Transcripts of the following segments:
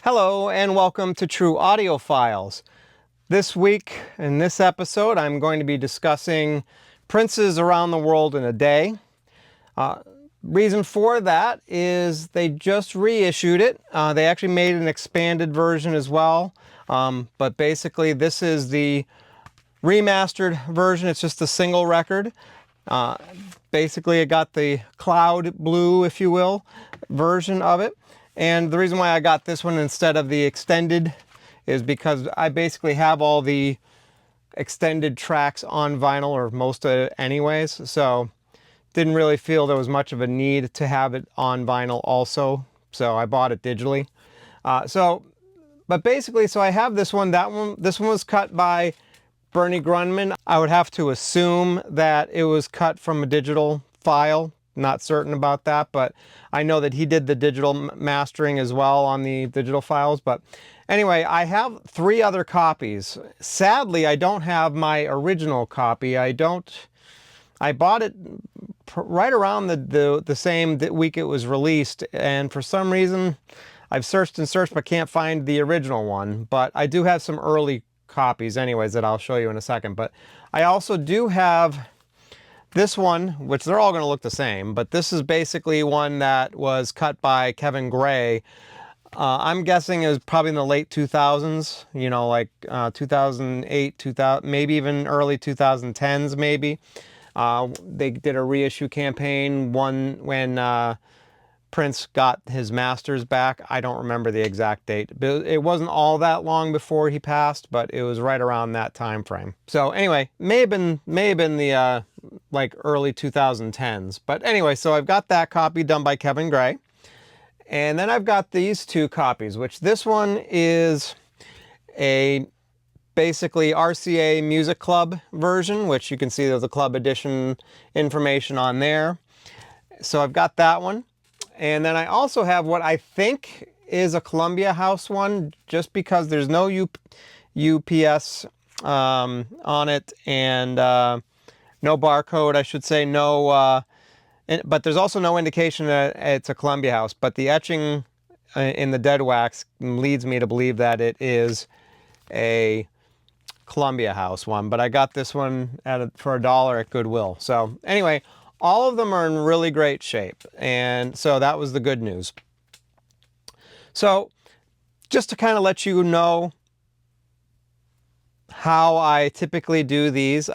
Hello and welcome to True Audiophiles. This week in this episode I'm going to be discussing Princes Around the World in a Day. Reason for that is they just reissued it. They actually made an expanded version as well, but basically this is the remastered version. It's just a single record. Basically it got the cloud blue, if you will, version of it. And the reason why I got this one instead of the extended is because I basically have all the extended tracks on vinyl, or most of it anyways, so didn't really feel there was much of a need to have it on vinyl also, so I bought it digitally. But basically, so I have this one. This one was cut by Bernie Grundman. I would have to assume that it was cut from a digital file. Not certain about that, but I know that he did the digital mastering as well on the digital files. But anyway, I have 3 other copies. Sadly, I don't have my original copy. I bought it right around the same week it was released, and for some reason I've searched and searched but can't find the original one. But I do have some early copies anyways that I'll show you in a second. But I also do have this one, which they're all going to look the same, but this is basically one that was cut by Kevin Gray. I'm guessing it was probably in the late 2000s, you know, like 2008, 2000, maybe even early 2010s maybe. They did a reissue campaign, one when Prince got his masters back. I don't remember the exact date, but it wasn't all that long before he passed, but it was right around that time frame. So anyway, may have been the like early 2010s. But anyway, so I've got that copy done by Kevin Gray. And then I've got these 2 copies, which this one is a basically RCA Music Club version, which you can see there's the club edition information on there. So I've got that one. And then I also have what I think is a Columbia House one, just because there's no UPS on it, and no barcode, I should say, but there's also no indication that it's a Columbia House, but the etching in the dead wax leads me to believe that it is a Columbia House one. But I got this one for $1 at Goodwill. So anyway, all of them are in really great shape, and so that was the good news. So just to kind of let you know how I typically do these,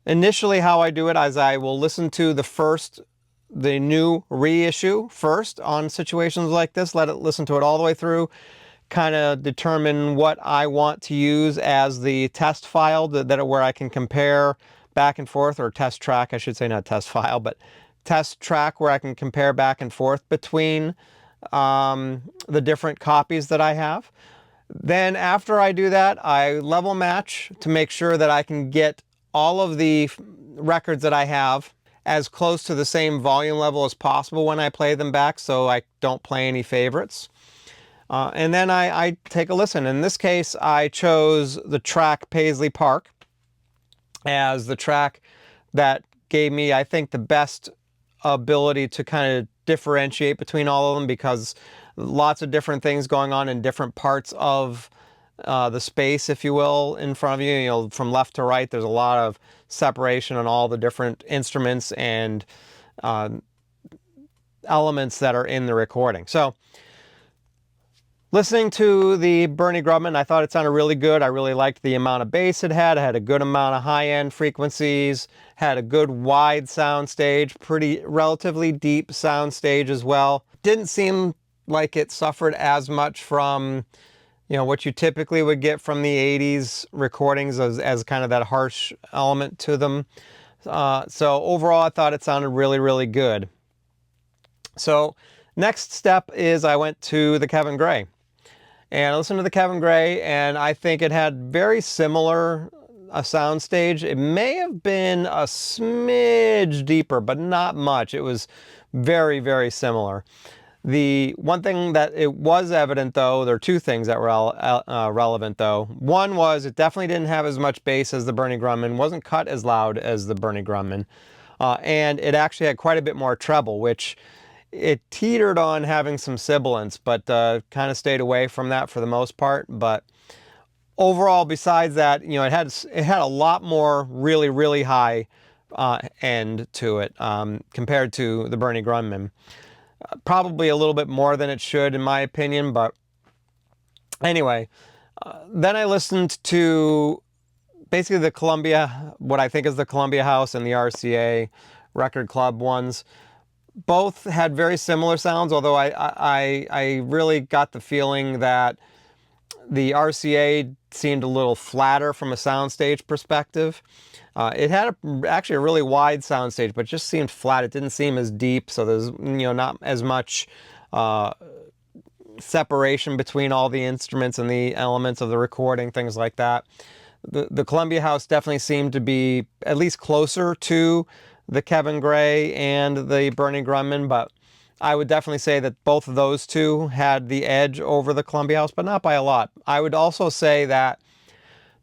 initially how I do it is I will listen to the new reissue first on situations like this, listen to it all the way through, kind of determine what I want to use as the test file where I can compare back and forth, or test track, I should say, not test file, but test track where I can compare back and forth between the different copies that I have. Then after I do that, I level match to make sure that I can get all of the records that I have as close to the same volume level as possible when I play them back, so I don't play any favorites. And then I take a listen. In this case, I chose the track Paisley Park as the track that gave me, I think, the best ability to kind of differentiate between all of them, because lots of different things going on in different parts of the space, if you will, in front of you. You know, from left to right, there's a lot of separation on all the different instruments and elements that are in the recording. So listening to the Bernie Grundman, I thought it sounded really good. I really liked the amount of bass it had. It had a good amount of high-end frequencies, had a good wide sound stage, pretty relatively deep sound stage as well. Didn't seem like it suffered as much from, you know, what you typically would get from the 80s recordings as kind of that harsh element to them. So overall, I thought it sounded really, really good. So next step is I went to the Kevin Gray. And I listened to the Kevin Gray, and I think it had very similar a sound stage. It may have been a smidge deeper, but not much. It was very, very similar. The one thing that it was evident, though, there are 2 things that were relevant, though. One was it definitely didn't have as much bass as the Bernie Grundman, wasn't cut as loud as the Bernie Grundman, and it actually had quite a bit more treble, which it teetered on having some sibilance, but kind of stayed away from that for the most part. But overall, besides that, it had a lot more really high end to it compared to the Bernie Grundman. Probably a little bit more than it should, in my opinion. But anyway, then I listened to basically the Columbia, what I think is the Columbia House and the RCA Record Club ones. Both had very similar sounds, although I really got the feeling that the RCA seemed a little flatter from a soundstage perspective. It had actually a really wide soundstage, but just seemed flat. It didn't seem as deep, so there's not as much separation between all the instruments and the elements of the recording, things like that. The Columbia House definitely seemed to be at least closer to the Kevin Gray and the Bernie Grundman, but I would definitely say that both of those two had the edge over the Columbia House, but not by a lot. I would also say that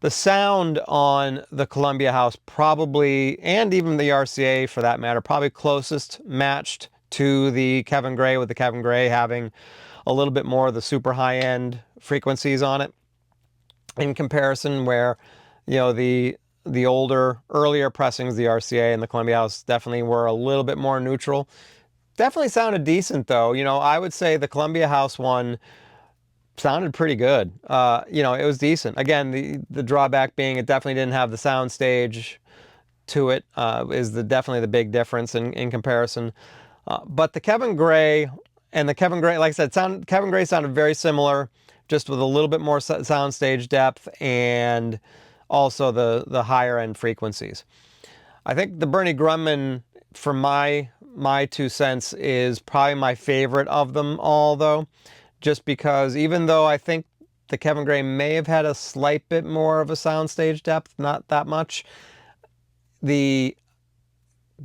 the sound on the Columbia House probably, and even the RCA for that matter, probably closest matched to the Kevin Gray, with the Kevin Gray having a little bit more of the super high-end frequencies on it in comparison, where the older, earlier pressings, the RCA and the Columbia House, definitely were a little bit more neutral. Definitely sounded decent, though. I would say the Columbia House one sounded pretty good. It was decent. Again, the drawback being it definitely didn't have the sound stage to it, is definitely the big difference in comparison. But the Kevin Gray and the Kevin Gray, like I said, Kevin Gray sounded very similar, just with a little bit more sound stage depth and also the higher end frequencies. I think the Bernie Grundman, for my 2 cents, is probably my favorite of them all, though, just because even though I think the Kevin Gray may have had a slight bit more of a soundstage depth, not that much, the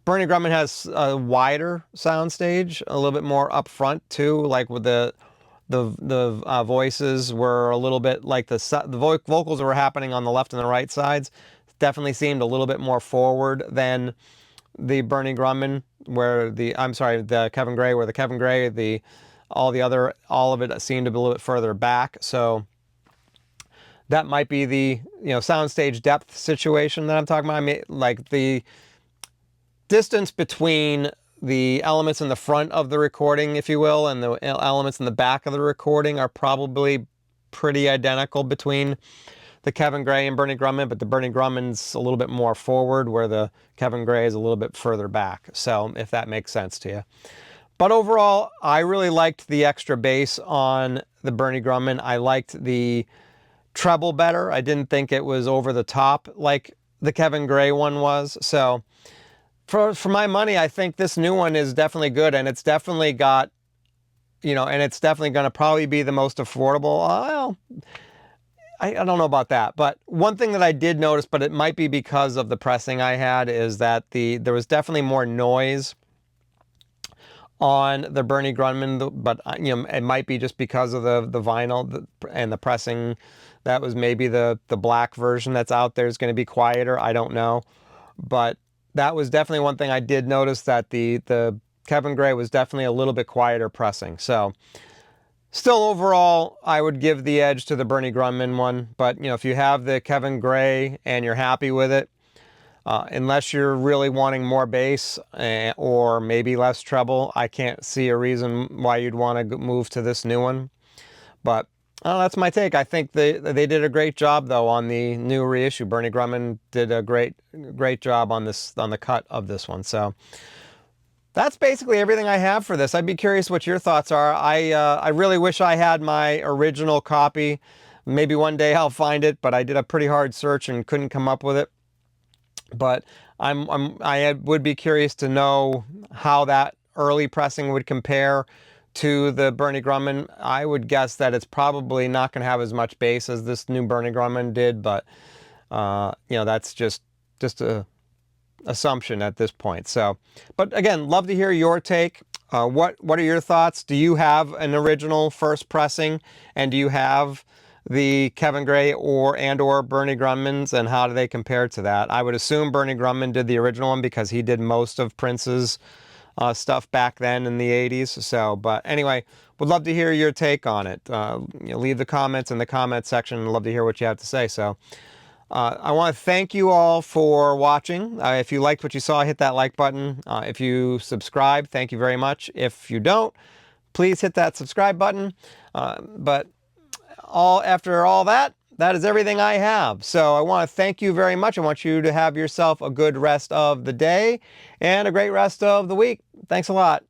Bernie Grundman has a wider soundstage, a little bit more up front too, like with the voices were a little bit like the vocals that were happening on the left and the right sides definitely seemed a little bit more forward than the Bernie Grundman, the Kevin Gray, where the Kevin Gray, all of it seemed to be a little bit further back. So that might be the soundstage depth situation that I'm talking about. I mean, like the distance between the elements in the front of the recording, if you will, and the elements in the back of the recording are probably pretty identical between the Kevin Gray and Bernie Grundman, but the Bernie Grundman's a little bit more forward, where the Kevin Gray is a little bit further back. So if that makes sense to you. But overall, I really liked the extra bass on the Bernie Grundman. I liked the treble better. I didn't think it was over the top like the Kevin Gray one was. So for my money, I think this new one is definitely good, and it's definitely got, and it's definitely going to probably be the most affordable. Well, I don't know about that, but one thing that I did notice, but it might be because of the pressing I had, is that there was definitely more noise on the Bernie Grundman, but it might be just because of the vinyl and the pressing. That was maybe the black version that's out there is going to be quieter. I don't know, but that was definitely one thing I did notice, that the Kevin Gray was definitely a little bit quieter pressing. So still, overall, I would give the edge to the Bernie Grundman one. But if you have the Kevin Gray and you're happy with it, unless you're really wanting more bass or maybe less treble, I can't see a reason why you'd want to move to this new one. But that's my take. I think they did a great job, though, on the new reissue. Bernie Grundman did a great job on the cut of this one. So that's basically everything I have for this. I'd be curious what your thoughts are. I really wish I had my original copy. Maybe one day I'll find it, but I did a pretty hard search and couldn't come up with it. But I would be curious to know how that early pressing would compare to the Bernie Grundman. I would guess that it's probably not going to have as much bass as this new Bernie Grundman did, but that's just a assumption at this point. So, but again, love to hear your take. What are your thoughts? Do you have an original first pressing, and do you have the Kevin Gray or Bernie Grundman's, and how do they compare to that? I would assume Bernie Grundman did the original one because he did most of Prince's stuff back then in the 80s. So, but anyway, would love to hear your take on it. Leave the comments in the comment section. I'd love to hear what you have to say. So I want to thank you all for watching. If you liked what you saw, hit that like button. If you subscribe, thank you very much. If you don't, please hit that subscribe button. But after all that, that is everything I have. So I want to thank you very much. I want you to have yourself a good rest of the day and a great rest of the week. Thanks a lot.